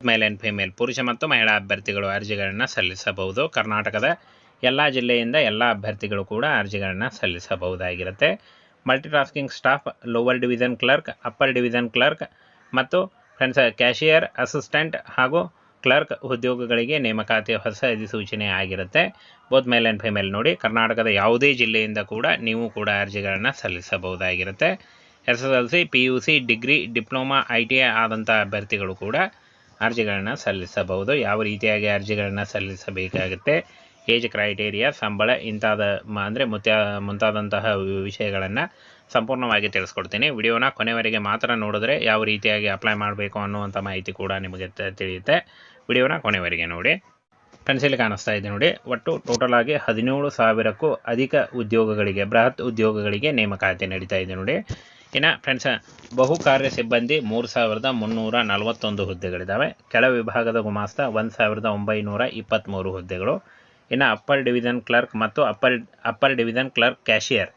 Mail and female ಪುರುಷ ಮತ್ತು ಮಹಿಳಾ ಅಭ್ಯರ್ಥಿಗಳು ಅರ್ಜಿಗಳನ್ನು ಸಲ್ಲಿಸಬಹುದು. ಕರ್ನಾಟಕದ ಎಲ್ಲ ಜಿಲ್ಲೆಯಿಂದ ಎಲ್ಲ ಅಭ್ಯರ್ಥಿಗಳು ಕೂಡ ಅರ್ಜಿಗಳನ್ನು ಸಲ್ಲಿಸಬಹುದಾಗಿರುತ್ತೆ. Multitasking staff, lower division clerk, upper division clerk ಮತ್ತು ಫ್ರೆಂಡ್ಸ್ ಕ್ಯಾಶಿಯರ್ ಅಸಿಸ್ಟೆಂಟ್ ಹಾಗೂ ಕ್ಲರ್ಕ್ ಉದ್ಯೋಗಗಳಿಗೆ ನೇಮಕಾತಿಯ ಹೊಸ ಅಧಿಸೂಚನೆ ಆಗಿರುತ್ತೆ. Both male and female. ನೋಡಿ, ಕರ್ನಾಟಕದ ಯಾವುದೇ ಜಿಲ್ಲೆಯಿಂದ ಕೂಡ ನೀವು ಕೂಡ ಅರ್ಜಿಗಳನ್ನು ಸಲ್ಲಿಸಬಹುದಾಗಿರುತ್ತೆ. SSLC, PUC, degree, diploma, ITI ಆದಂಥ ಅಭ್ಯರ್ಥಿಗಳು ಕೂಡ ಅರ್ಜಿಗಳನ್ನು ಸಲ್ಲಿಸಬಹುದು. ಯಾವ ರೀತಿಯಾಗಿ ಅರ್ಜಿಗಳನ್ನು ಸಲ್ಲಿಸಬೇಕಾಗುತ್ತೆ, ಏಜ್ ಕ್ರೈಟೇರಿಯಾ, ಸಂಬಳ ಇಂಥಾದ ಅಂದರೆ ಮುಂತಾದಂತಹ ವಿಷಯಗಳನ್ನು ಸಂಪೂರ್ಣವಾಗಿ ತಿಳಿಸ್ಕೊಡ್ತೀನಿ. ವಿಡಿಯೋನ ಕೊನೆವರೆಗೆ ಮಾತ್ರ ನೋಡಿದ್ರೆ ಯಾವ ರೀತಿಯಾಗಿ ಅಪ್ಲೈ ಮಾಡಬೇಕು ಅನ್ನುವಂಥ ಮಾಹಿತಿ ಕೂಡ ನಿಮಗೆ ತಿಳಿಯುತ್ತೆ. ವಿಡಿಯೋನ ಕೊನೆವರೆಗೆ ನೋಡಿ. ಫ್ರೆಂಡ್ಸ್, ಇಲ್ಲಿ ಕಾಣಿಸ್ತಾ ಇದೆ ನೋಡಿ, ಒಟ್ಟು ಟೋಟಲ್ ಆಗಿ 17,000ಕ್ಕೂ ಅಧಿಕ ಉದ್ಯೋಗಗಳಿಗೆ, ಬೃಹತ್ ಉದ್ಯೋಗಗಳಿಗೆ ನೇಮಕಾತಿ ನಡೀತಾ ಇದೆ ನೋಡಿ. ಇನ್ನು ಫ್ರೆಂಡ್ಸ್, ಬಹುಕಾರ್ಯ ಸಿಬ್ಬಂದಿ 3,341 ಹುದ್ದೆಗಳಿದ್ದಾವೆ. ಕೆಳ ವಿಭಾಗದ ಗುಮಾಸ್ತ 1,923 ಹುದ್ದೆಗಳು. ಇನ್ನು ಅಪ್ಪರ್ ಡಿವಿಷನ್ ಕ್ಲರ್ಕ್ ಮತ್ತು ಅಪ್ಪರ್ ಡಿವಿಷನ್ ಕ್ಲರ್ಕ್ ಕ್ಯಾಶಿಯರ್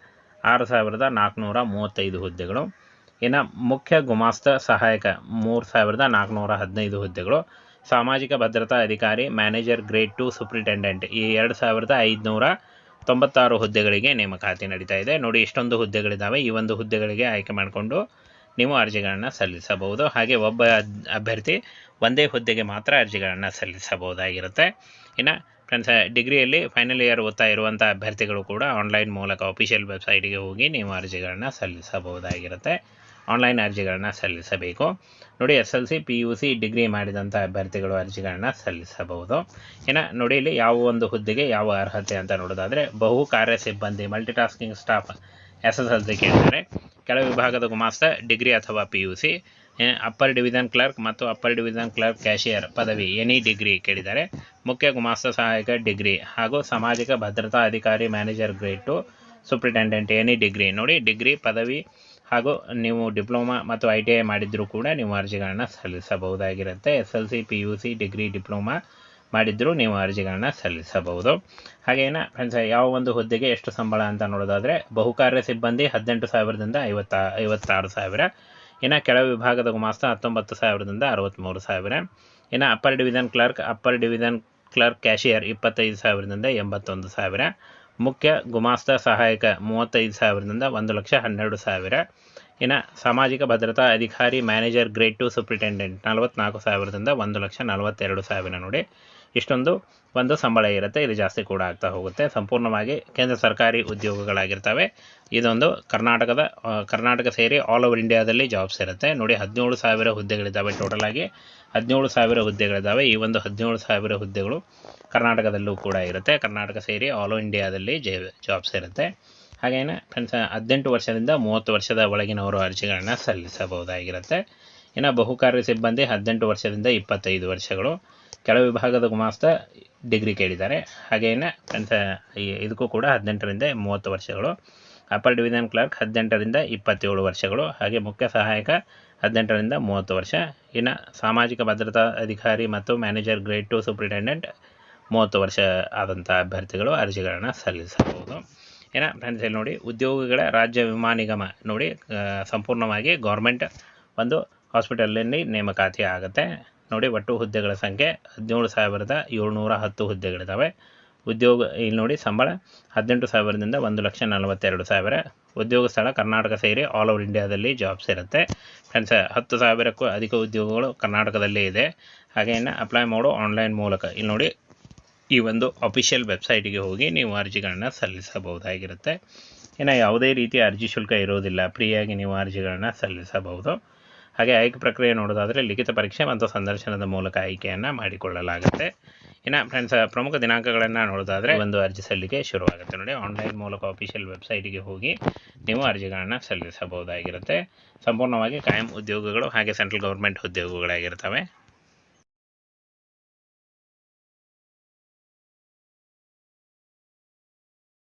6,435 ಹುದ್ದೆಗಳು. ಇನ್ನು ಮುಖ್ಯ ಗುಮಾಸ್ತ ಸಹಾಯಕ 3,415 ಹುದ್ದೆಗಳು. ಸಾಮಾಜಿಕ ಭದ್ರತಾ ಅಧಿಕಾರಿ, ಮ್ಯಾನೇಜರ್ ಗ್ರೇಡ್ 2 ಸೂಪ್ರಿಟೆಂಡೆಂಟ್ ಈ 2,596 ಹುದ್ದೆಗಳಿಗೆ ನೇಮಕಾತಿ ನಡೀತಾ ಇದೆ ನೋಡಿ. ಇಷ್ಟೊಂದು ಹುದ್ದೆಗಳಿದ್ದಾವೆ. ಈ ಒಂದು ಹುದ್ದೆಗಳಿಗೆ ಆಯ್ಕೆ ಮಾಡಿಕೊಂಡು ನೀವು ಅರ್ಜಿಗಳನ್ನು ಸಲ್ಲಿಸಬಹುದು. ಹಾಗೆ ಒಬ್ಬ ಅಭ್ಯರ್ಥಿ ಒಂದೇ ಹುದ್ದೆಗೆ ಮಾತ್ರ ಅರ್ಜಿಗಳನ್ನು ಸಲ್ಲಿಸಬಹುದಾಗಿರುತ್ತೆ. ಇನ್ನು ಫ್ರೆಂಡ್ಸ್, ಡಿಗ್ರಿಯಲ್ಲಿ ಫೈನಲ್ ಇಯರ್ ಓದ್ತಾ ಇರುವಂಥ ಅಭ್ಯರ್ಥಿಗಳು ಕೂಡ ಆನ್ಲೈನ್ ಮೂಲಕ ಅಫಿಷಿಯಲ್ ವೆಬ್ಸೈಟ್ಗೆ ಹೋಗಿ ನೀವು ಅರ್ಜಿಗಳನ್ನು ಸಲ್ಲಿಸಬಹುದಾಗಿರುತ್ತೆ. ಆನ್ಲೈನ್ ಅರ್ಜಿಗಳನ್ನು ಸಲ್ಲಿಸಬೇಕು ನೋಡಿ. SSLC, PUC, ಡಿಗ್ರಿ ಮಾಡಿದಂಥ ಅಭ್ಯರ್ಥಿಗಳು ಅರ್ಜಿಗಳನ್ನು ಸಲ್ಲಿಸಬಹುದು. ಇನ್ನು ನೋಡಿ, ಇಲ್ಲಿ ಯಾವ ಒಂದು ಹುದ್ದೆಗೆ ಯಾವ ಅರ್ಹತೆ ಅಂತ ನೋಡೋದಾದರೆ, ಬಹು ಕಾರ್ಯ ಸಿಬ್ಬಂದಿ ಮಲ್ಟಿಟಾಸ್ಕಿಂಗ್ ಸ್ಟಾಫ್ SSLC ಕೇಳಿದ್ದಾರೆ. ಕೆಳ ವಿಭಾಗದ ಗುಮಾಸ್ತ ಡಿಗ್ರಿ ಅಥವಾ PUC. ಅಪ್ಪರ್ ಡಿವಿಷನ್ ಕ್ಲರ್ಕ್ ಮತ್ತು ಅಪ್ಪರ್ ಡಿವಿಷನ್ ಕ್ಲರ್ಕ್ ಕ್ಯಾಶಿಯರ್ ಪದವಿ ಎನಿ ಡಿಗ್ರಿ ಕೇಳಿದ್ದಾರೆ. ಮುಖ್ಯ ಗುಮಾಸ್ತ ಸಹಾಯಕ ಡಿಗ್ರಿ ಹಾಗೂ ಸಾಮಾಜಿಕ ಭದ್ರತಾ ಅಧಿಕಾರಿ manager grade 2 superintendent any degree ನೋಡಿ. ಡಿಗ್ರಿ ಪದವಿ ಹಾಗೂ ನೀವು ಡಿಪ್ಲೊಮಾ ಮತ್ತು ITI ಮಾಡಿದ್ರೂ ಕೂಡ ನೀವು ಅರ್ಜಿಗಳನ್ನು ಸಲ್ಲಿಸಬಹುದಾಗಿರುತ್ತೆ. SSLC, PUC, ಡಿಗ್ರಿ, ಡಿಪ್ಲೊಮಾ ಮಾಡಿದ್ರೂ ನೀವು ಅರ್ಜಿಗಳನ್ನು ಸಲ್ಲಿಸಬಹುದು. ಹಾಗೇನ ಫ್ರೆಂಡ್ಸ್, ಯಾವ ಒಂದು ಹುದ್ದೆಗೆ ಎಷ್ಟು ಸಂಬಳ ಅಂತ ನೋಡೋದಾದರೆ, ಬಹುಕಾರ್ಯ ಸಿಬ್ಬಂದಿ 18,000ದಿಂದ 56,000. ಇನ್ನು ಕೆಳ ವಿಭಾಗದ ಗುಮಾಸ್ತ 19,000ದಿಂದ 63,000. ಇನ್ನು ಅಪ್ಪರ್ ಡಿವಿಷನ್ ಕ್ಲರ್ಕ್ ಕ್ಯಾಶಿಯರ್ 25,000ದಿಂದ 81,000. ಮುಖ್ಯ ಗುಮಾಸ್ತ ಸಹಾಯಕ 35,000ದಿಂದ 1,12,000. ಇನ್ನು ಸಾಮಾಜಿಕ ಭದ್ರತಾ ಅಧಿಕಾರಿ ಮ್ಯಾನೇಜರ್ ಗ್ರೇಡ್ 2 ಸೂಪ್ರಿಟೆಂಡೆಂಟ್ 44,000ದಿಂದ 1,42,000 ನೋಡಿ. ಇಷ್ಟೊಂದು ಒಂದು ಸಂಬಳ ಇರುತ್ತೆ. ಇದು ಜಾಸ್ತಿ ಕೂಡ ಆಗ್ತಾ ಹೋಗುತ್ತೆ. ಸಂಪೂರ್ಣವಾಗಿ ಕೇಂದ್ರ ಸರ್ಕಾರಿ ಉದ್ಯೋಗಗಳಾಗಿರ್ತವೆ. ಇದೊಂದು ಕರ್ನಾಟಕ ಸೇರಿ ಆಲ್ ಓವರ್ ಇಂಡಿಯಾದಲ್ಲಿ ಜಾಬ್ಸ್ ಇರುತ್ತೆ ನೋಡಿ. 17,000 ಹುದ್ದೆಗಳಿದ್ದಾವೆ. ಟೋಟಲ್ ಆಗಿ 17,000 ಹುದ್ದೆಗಳಿದ್ದಾವೆ. ಈ ಒಂದು 17,000 ಹುದ್ದೆಗಳು ಕರ್ನಾಟಕದಲ್ಲೂ ಕೂಡ ಇರುತ್ತೆ. ಕರ್ನಾಟಕ ಸೇರಿ ಆಲ್ ಓವರ್ ಇಂಡಿಯಾದಲ್ಲಿ ಜಾಬ್ಸ್ ಇರುತ್ತೆ. ಹಾಗೇನೆ ಫ್ರೆಂಡ್ಸ್, 18 ವರ್ಷದಿಂದ 30 ವರ್ಷದ ಒಳಗಿನವರು ಅರ್ಜಿಗಳನ್ನು ಸಲ್ಲಿಸಬಹುದಾಗಿರುತ್ತೆ. ಇನ್ನು ಬಹುಕಾರ್ಯ ಸಿಬ್ಬಂದಿ 18 ವರ್ಷದಿಂದ 25 ವರ್ಷಗಳು. ಕೆಳ ವಿಭಾಗದ ಗುಮಾಸ್ತ ಡಿಗ್ರಿ ಕೇಳಿದ್ದಾರೆ. ಹಾಗೇನೆ ಫ್ರೆಂಡ್ಸ್, ಇದಕ್ಕೂ ಕೂಡ 18ರಿಂದ 30 ವರ್ಷಗಳು. ಅಪ್ಪರ್ ಡಿವಿಷನ್ ಕ್ಲರ್ಕ್ 18ರಿಂದ 27 ವರ್ಷಗಳು. ಹಾಗೆ ಮುಖ್ಯ ಸಹಾಯಕ 18ರಿಂದ 30 ವರ್ಷ. ಇನ್ನು ಸಾಮಾಜಿಕ ಭದ್ರತಾ ಅಧಿಕಾರಿ ಮತ್ತು ಮ್ಯಾನೇಜರ್ ಗ್ರೇಡ್ 2 ಸೂಪ್ರಿಟೆಂಡೆಂಟ್ 30 ವರ್ಷ ಆದಂಥ ಅಭ್ಯರ್ಥಿಗಳು ಅರ್ಜಿಗಳನ್ನು ಸಲ್ಲಿಸಬಹುದು. ಇನ್ನು ಫ್ರೆಂಡ್ಸ್, ಇಲ್ಲಿ ನೋಡಿ, ಉದ್ಯೋಗಿಗಳ ರಾಜ್ಯ ವಿಮಾ ನಿಗಮ ನೋಡಿ, ಸಂಪೂರ್ಣವಾಗಿ ಗೌರ್ಮೆಂಟ್ ಒಂದು ಹಾಸ್ಪಿಟಲಲ್ಲಿ ನೇಮಕಾತಿ ಆಗುತ್ತೆ ನೋಡಿ. ಒಟ್ಟು ಹುದ್ದೆಗಳ ಸಂಖ್ಯೆ 17,710 ಹುದ್ದೆಗಳಿದ್ದಾವೆ. ಇಲ್ಲಿ ನೋಡಿ, ಸಂಬಳ 18,000ದಿಂದ 1,42,000. ಉದ್ಯೋಗ ಸ್ಥಳ ಕರ್ನಾಟಕ ಸೇರಿ ಆಲ್ ಓವರ್ ಇಂಡಿಯಾದಲ್ಲಿ ಜಾಬ್ಸ್ ಇರುತ್ತೆ. ಫ್ರೆಂಡ್ಸ್, 10,000ಕ್ಕೂ ಅಧಿಕ ಉದ್ಯೋಗಗಳು ಕರ್ನಾಟಕದಲ್ಲೇ ಇದೆ. ಹಾಗೆಯೇ ಅಪ್ಲೈ ಮಾಡೋ ಆನ್ಲೈನ್ ಮೂಲಕ ಇಲ್ಲಿ ನೋಡಿ, ಈ ಒಂದು ಅಫಿಷಿಯಲ್ ವೆಬ್ಸೈಟಿಗೆ ಹೋಗಿ ನೀವು ಅರ್ಜಿಗಳನ್ನು ಸಲ್ಲಿಸಬಹುದಾಗಿರುತ್ತೆ. ಇನ್ನು ಯಾವುದೇ ರೀತಿಯ ಅರ್ಜಿ ಶುಲ್ಕ ಇರೋದಿಲ್ಲ. ಫ್ರೀಯಾಗಿ ನೀವು ಅರ್ಜಿಗಳನ್ನು ಸಲ್ಲಿಸಬಹುದು. ಹಾಗೆ ಆಯ್ಕೆ ಪ್ರಕ್ರಿಯೆ ನೋಡೋದಾದರೆ, ಲಿಖಿತ ಪರೀಕ್ಷೆ ಮತ್ತು ಸಂದರ್ಶನದ ಮೂಲಕ ಆಯ್ಕೆಯನ್ನು ಮಾಡಿಕೊಳ್ಳಲಾಗುತ್ತೆ. ಇನ್ನು ಫ್ರೆಂಡ್ಸ್, ಪ್ರಮುಖ ದಿನಾಂಕಗಳನ್ನು ನೋಡೋದಾದರೆ, ಒಂದು ಅರ್ಜಿ ಸಲ್ಲಿಕೆ ಶುರುವಾಗುತ್ತೆ ನೋಡಿ. ಆನ್ಲೈನ್ ಮೂಲಕ ಅಫಿಷಿಯಲ್ ವೆಬ್ಸೈಟಿಗೆ ಹೋಗಿ ನೀವು ಅರ್ಜಿಗಳನ್ನು ಸಲ್ಲಿಸಬಹುದಾಗಿರುತ್ತೆ. ಸಂಪೂರ್ಣವಾಗಿ ಕಾಯಂ ಉದ್ಯೋಗಗಳು ಹಾಗೆ ಸೆಂಟ್ರಲ್ ಗೌರ್ಮೆಂಟ್ ಉದ್ಯೋಗಗಳಾಗಿರ್ತವೆ.